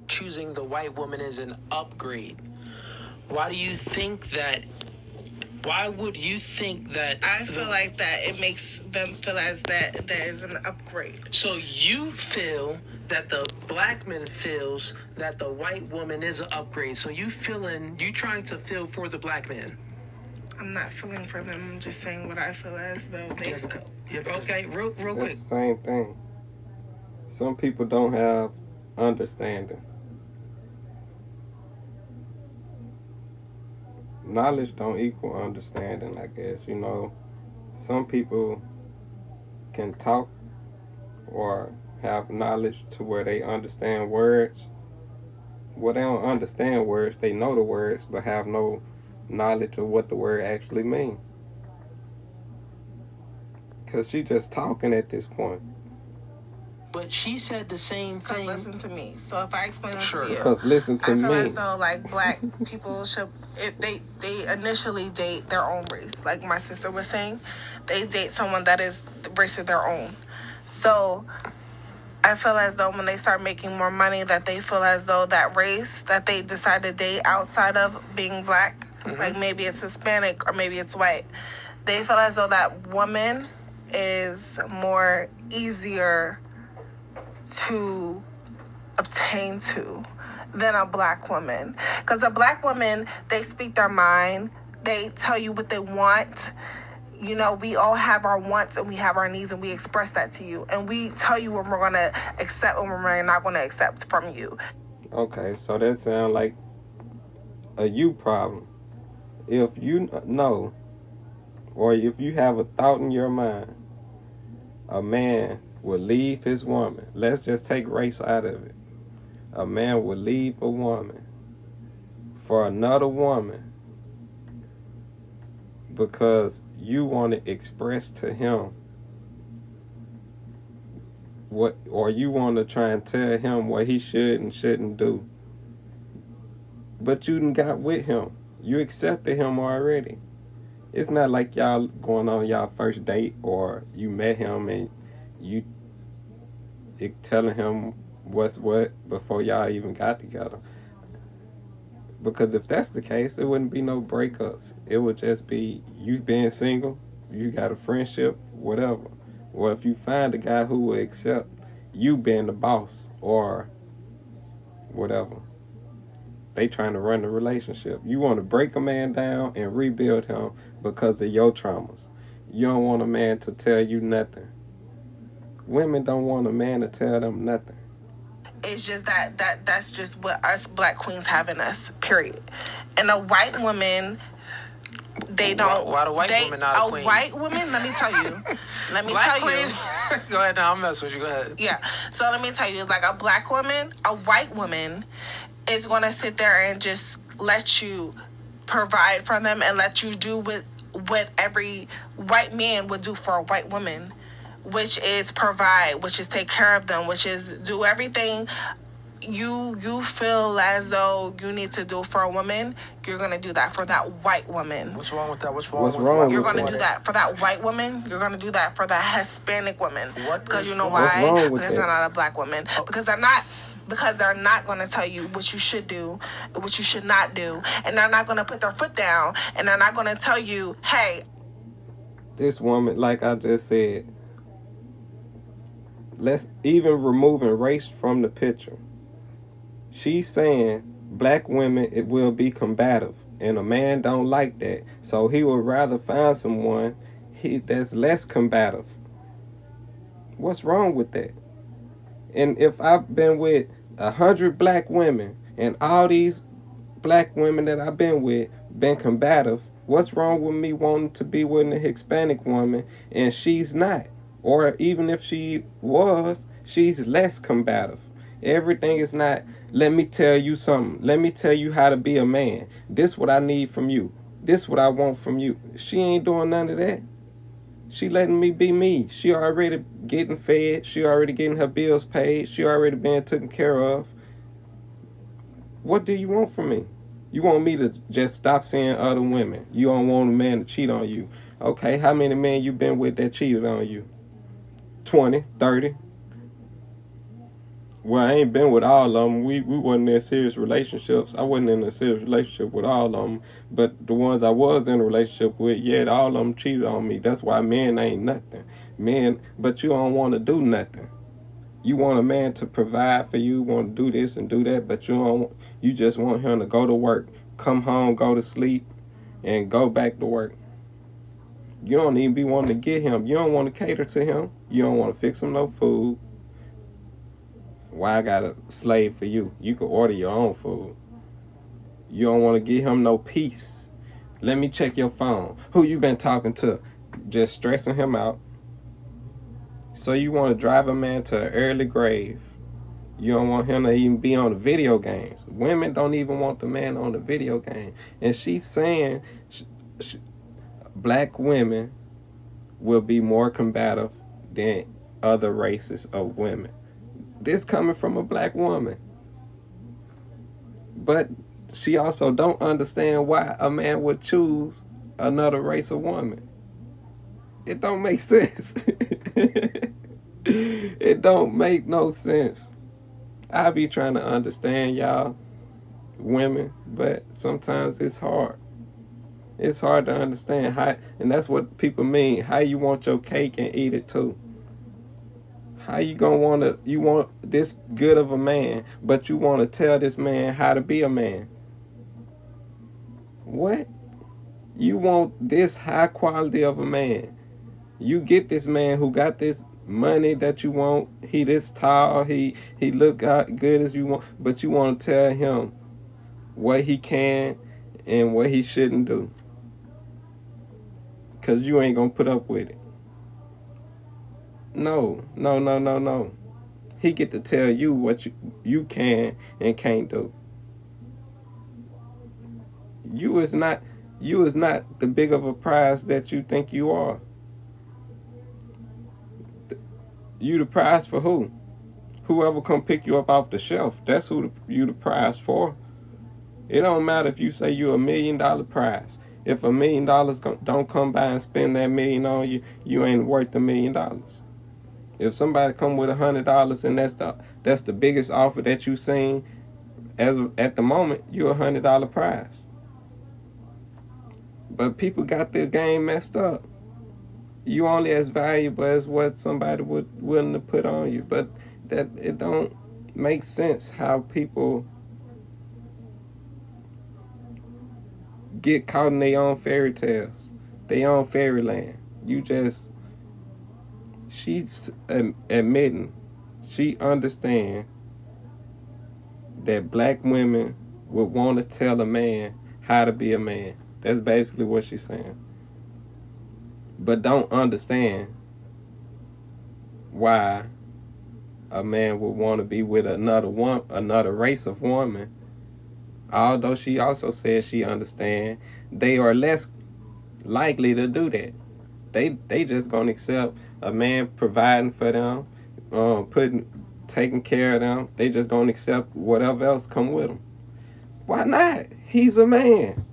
choosing the white woman is an upgrade. Why do you think that? Why would you think that? I feel like that it makes them feel as that there is an upgrade. So you feel that the black man feels that the white woman is an upgrade. So you trying to feel for the black man. I'm not feeling for them. I'm just saying what I feel as though they feel. Yeah, okay, real quick. It's the same thing. Some people don't have understanding. Knowledge don't equal understanding, I guess. You know, some people can talk or have knowledge to where they understand words. Well, they don't understand words. They know the words, but have no knowledge of what the word actually means. Because she just talking at this point. But she said the same thing. Because listen to me. So if I explain this to you. Because listen to me. I feel as though, like, black people should, if they initially date their own race. Like my sister was saying, they date someone that is the race of their own. So I feel as though when they start making more money, that they feel as though that race that they decide to date outside of being black, like maybe it's Hispanic or maybe it's white, they feel as though that woman is more easier to obtain to than a black woman. Because a black woman, they speak their mind, they tell you what they want. You know, we all have our wants and we have our needs, and we express that to you. And we tell you what we're going to accept and what we're not going to accept from you. Okay, so that sounds like a you problem. If you know, or if you have a thought in your mind, a man will leave his woman. Let's just take race out of it. A man will leave a woman for another woman because you want to express to him what, or you want to try and tell him what he should and shouldn't do. But you done got with him. You accepted him already. It's not like y'all going on y'all first date, or you met him and you telling him what's what before y'all even got together. Because if that's the case, it wouldn't be no breakups. It would just be you being single, you got a friendship, whatever. Or if you find a guy who will accept you being the boss or whatever. They trying to run the relationship. You want to break a man down and rebuild him because of your traumas. You don't want a man to tell you nothing. Women don't want a man to tell them nothing. It's just that's just what us black queens have in us, period. And a white woman, they don't. Why the white woman not a queen? A white woman, let me tell you. Black queen? Go ahead now, I'm messing with you. Go ahead. Yeah. So let me tell you, like a black woman, a white woman is going to sit there and just let you provide for them and let you do what every white man would do for a white woman, which is provide, which is take care of them, which is do everything you feel as though you need to do for a woman. You're going to do that for that white woman. What's wrong with that? You're going to do that for that white woman. You're going to do that for that Hispanic woman. Because you know why? Because they're not a black woman. Because they're not going to tell you what you should do, what you should not do. And they're not going to put their foot down. And they're not going to tell you, hey. This woman, like I just said, let's even removing race from the picture. She's saying black women, it will be combative. And a man don't like that. So he would rather find someone that's less combative. What's wrong with that? And if I've been with 100 black women and all these black women that I've been with been combative, what's wrong with me wanting to be with a Hispanic woman and she's not? Or even if she was, she's less combative. Everything is not, let me tell you something. Let me tell you how to be a man. This what I need from you. This what I want from you. She ain't doing none of that. She letting me be me. She already getting fed. She already getting her bills paid. She already being taken care of. What do you want from me? You want me to just stop seeing other women. You don't want a man to cheat on you. Okay, how many men you been with that cheated on you? 20, 30. Well, I ain't been with all of them. We wasn't in serious relationships. I wasn't in a serious relationship with all of them. But the ones I was in a relationship with, yeah, all of them cheated on me. That's why men ain't nothing. Men, but you don't want to do nothing. You want a man to provide for you, want to do this and do that, but you just want him to go to work, come home, go to sleep, and go back to work. You don't even be wanting to get him. You don't want to cater to him. You don't want to fix him no food. Why I got a slave for you? You can order your own food. You don't want to give him no peace. Let me check your phone. Who you been talking to? Just stressing him out. So you want to drive a man to an early grave. You don't want him to even be on the video games. Women don't even want the man on the video game. And she's saying black women will be more combative than other races of women. This coming from a black woman. But she also don't understand why a man would choose another race of woman. It don't make sense. It don't make no sense. I be trying to understand y'all women, but sometimes it's hard. It's hard to understand how, and that's what people mean. How you want your cake and eat it too. How you gonna you want this good of a man, but you want to tell this man how to be a man? What? You want this high quality of a man. You get this man who got this money that you want. He this tall, he look good as you want, but you want to tell him what he can and what he shouldn't do. Cause you ain't gonna put up with it. No. He get to tell you what you can and can't do. You is not the big of a prize that you think you are. You the prize for who? Whoever come pick you up off the shelf, that's who you the prize for. It don't matter if you say you $1 million prize. If $1 million don't come by and spend that $1 million on you, you ain't worth $1 million. If somebody come with $100 and that's the biggest offer that you seen, at the moment, you're $100 prize. But people got their game messed up. You only as valuable as what somebody would willing to put on you. But that it don't make sense how people get caught in their own fairy tales, their own fairyland. She's admitting, she understands that black women would want to tell a man how to be a man. That's basically what she's saying. But don't understand why a man would want to be with another race of woman. Although she also says she understands they are less likely to do that. They just gonna accept a man providing for them, taking care of them. They just gonna accept whatever else come with him. Why not? He's a man.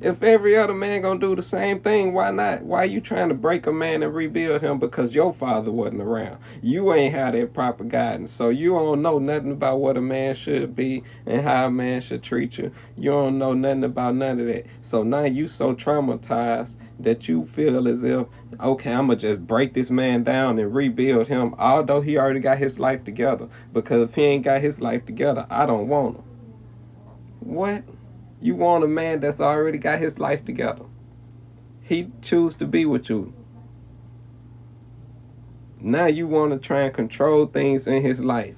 If every other man gonna do the same thing, why not? Why you trying to break a man and rebuild him because your father wasn't around? You ain't had that proper guidance, so you don't know nothing about what a man should be and how a man should treat you. You don't know nothing about none of that. So now you so traumatized that you feel as if, okay, I'm gonna just break this man down and rebuild him, although he already got his life together. Because if he ain't got his life together, I don't want him. What? You want a man that's already got his life together. He choose to be with you. Now you want to try and control things in his life.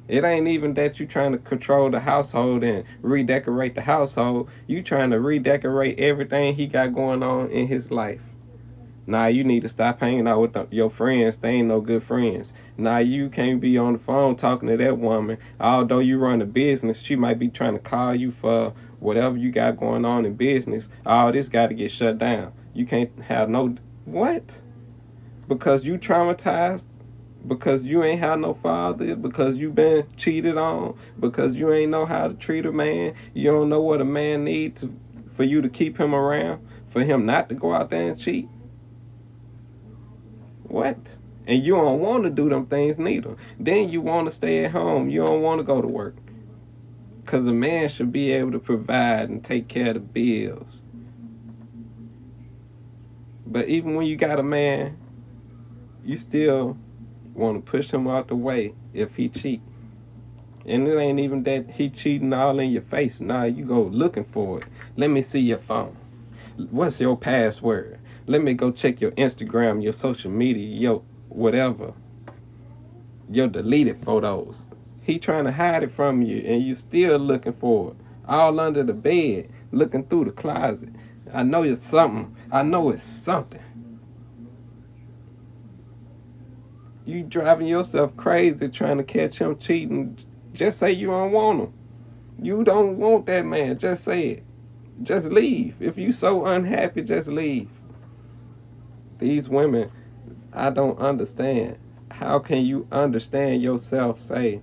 It ain't even that you trying to control the household and redecorate the household. You trying to redecorate everything he got going on in his life. Now you need to stop hanging out with your friends. They ain't no good friends. Now you can't be on the phone talking to that woman. Although you run a business, she might be trying to call you for whatever you got going on in business. All this got to get shut down. You can't have no... What? Because you traumatized? Because you ain't had no father? Because you been cheated on? Because you ain't know how to treat a man? You don't know what a man needs for you to keep him around? For him not to go out there and cheat? What? And you don't want to do them things neither. Then you want to stay at home. You don't want to go to work. Because a man should be able to provide and take care of the bills. But even when you got a man, you still want to push him out the way if he cheat. And it ain't even that he cheating all in your face. Nah, you go looking for it. Let me see your phone. What's your password? Let me go check your Instagram, your social media, your whatever. Your deleted photos. He trying to hide it from you, and you still looking for it. All under the bed, looking through the closet. I know it's something. I know it's something. You driving yourself crazy trying to catch him cheating. Just say you don't want him. You don't want that man. Just say it. Just leave. If you so unhappy, just leave. These women, I don't understand. How can you understand yourself say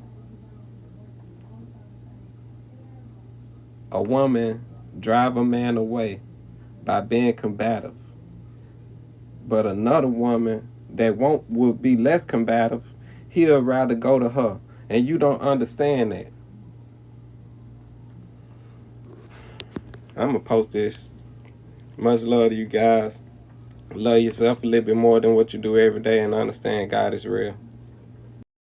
a woman drive a man away by being combative, but another woman that would be less combative, he'll rather go to her, and you don't understand that. I'm gonna post this. Much love to you guys. Love yourself a little bit more than what you do every day, and understand God is real.